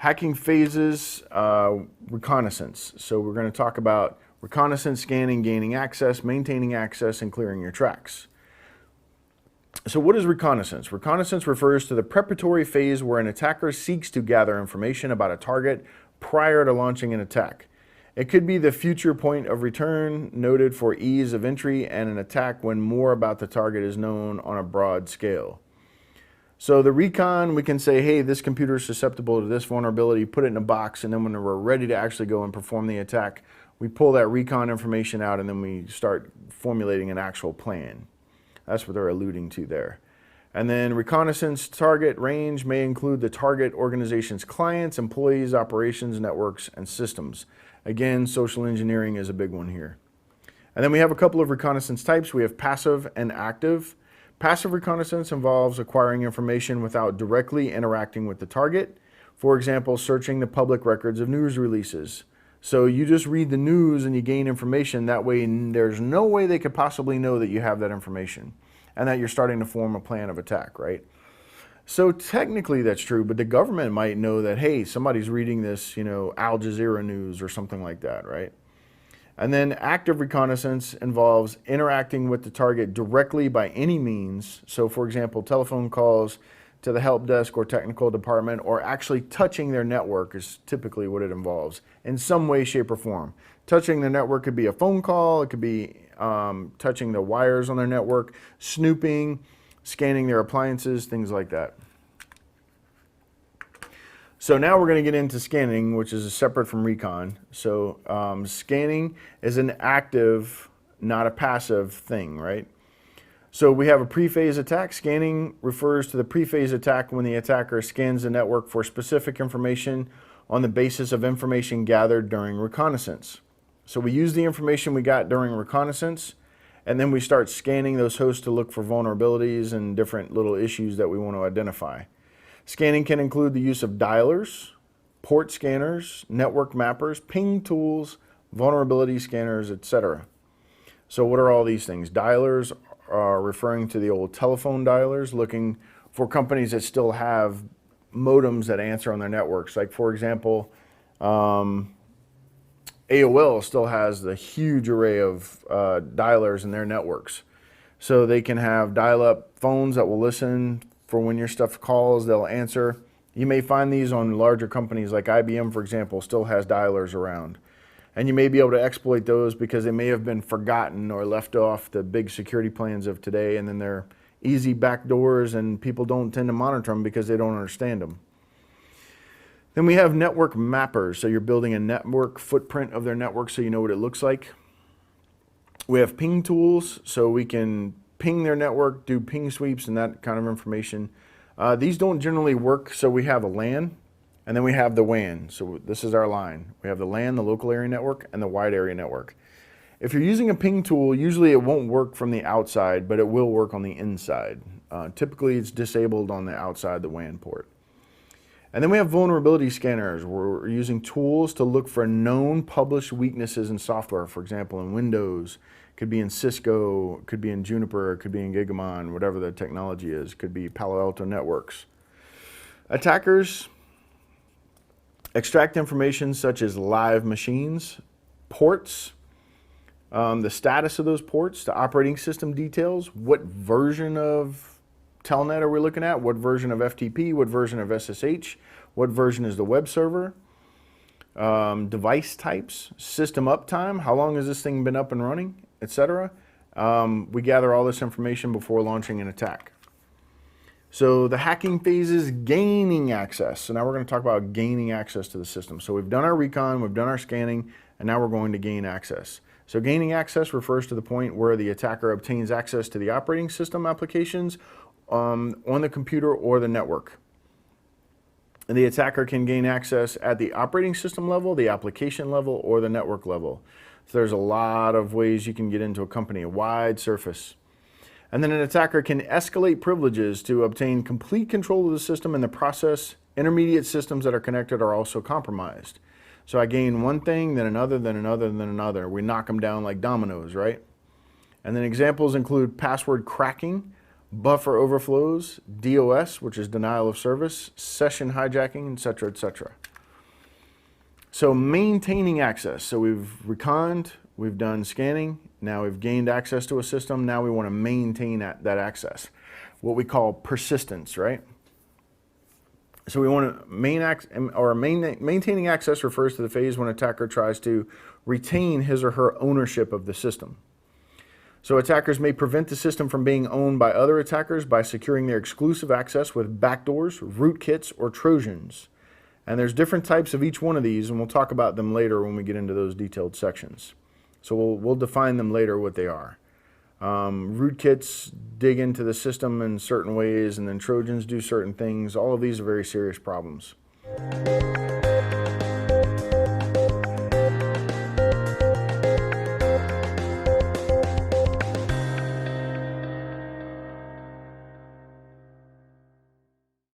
Hacking phases, reconnaissance. So we're going to talk about reconnaissance, scanning, gaining access, maintaining access, and clearing your tracks. So what is reconnaissance? Reconnaissance refers to the preparatory phase where an attacker seeks to gather information about a target prior to launching an attack. It could be the future point of return, noted for ease of entry and an attack when more about the target is known on a broad scale. So the recon, we can say, hey, this computer is susceptible to this vulnerability, put it in a box, and then when we're ready to actually go and perform the attack, we pull that recon information out and then we start formulating an actual plan. That's what they're alluding to there. And then reconnaissance target range may include the target organization's clients, employees, operations, networks, and systems. Again, social engineering is a big one here. And then we have a couple of reconnaissance types. We have passive and active. Passive reconnaissance involves acquiring information without directly interacting with the target. For example, searching the public records of news releases. So you just read the news and you gain information. That way there's no way they could possibly know that you have that information and that you're starting to form a plan of attack, right? So technically that's true, but the government might know that, hey, somebody's reading this, Al Jazeera news or something like that, right? And then active reconnaissance involves interacting with the target directly by any means. So for example, telephone calls to the help desk or technical department, or actually touching their network is typically what it involves in some way, shape, or form. Touching their network could be a phone call, it could be touching the wires on their network, snooping, scanning their appliances, things like that. So now we're going to get into scanning, which is separate from recon. So scanning is an active, not a passive thing, right? So we have a pre-phase attack. Scanning refers to the pre-phase attack when the attacker scans the network for specific information on the basis of information gathered during reconnaissance. So we use the information we got during reconnaissance, and then we start scanning those hosts to look for vulnerabilities and different little issues that we want to identify. Scanning can include the use of dialers, port scanners, network mappers, ping tools, vulnerability scanners, etc. So what are all these things? Dialers are referring to the old telephone dialers, looking for companies that still have modems that answer on their networks. Like for example, AOL still has the huge array of dialers in their networks. So they can have dial-up phones that will listen for when your stuff calls, they'll answer. You may find these on larger companies like IBM, for example, still has dialers around. And you may be able to exploit those because they may have been forgotten or left off the big security plans of today, and then they're easy backdoors and people don't tend to monitor them because they don't understand them. Then we have network mappers. So you're building a network footprint of their network so you know what it looks like. We have ping tools, so we can ping their network, do ping sweeps and that kind of information. These don't generally work, so we have a LAN and then we have the WAN. So this is our line. We have the LAN, the local area network, and the wide area network. If you're using a ping tool, usually it won't work from the outside, but it will work on the inside. Typically it's disabled on the outside, the WAN port. And then we have vulnerability scanners. We're using tools to look for known published weaknesses in software. For example, in Windows, could be in Cisco, could be in Juniper, could be in Gigamon, whatever the technology is, could be Palo Alto Networks. Attackers extract information such as live machines, ports, the status of those ports, the operating system details, what version of Telnet are we looking at, what version of FTP, what version of SSH, what version is the web server, device types, system uptime, how long has this thing been up and running, etc. We gather all this information before launching an attack. So the hacking phase is gaining access. So now we're going to talk about gaining access to the system. So we've done our recon, we've done our scanning, and now we're going to gain access. So gaining access refers to the point where the attacker obtains access to the operating system applications on the computer or the network. And the attacker can gain access at the operating system level, the application level, or the network level. So there's a lot of ways you can get into a company, a wide surface. And then an attacker can escalate privileges to obtain complete control of the system. In the process, intermediate systems that are connected are also compromised. So I gain one thing, then another, then another, then another. We knock them down like dominoes, right? And then examples include password cracking, buffer overflows, DOS, which is denial of service, session hijacking, etc., etc. So maintaining access. So we've reconned, we've done scanning, now we've gained access to a system, now we want to maintain that access. What we call persistence, right? So we want to maintaining access refers to the phase when an attacker tries to retain his or her ownership of the system. So attackers may prevent the system from being owned by other attackers by securing their exclusive access with backdoors, rootkits, or Trojans. And there's different types of each one of these, and we'll talk about them later when we get into those detailed sections. So we'll define them later what they are. Rootkits dig into the system in certain ways, and then Trojans do certain things. All of these are very serious problems.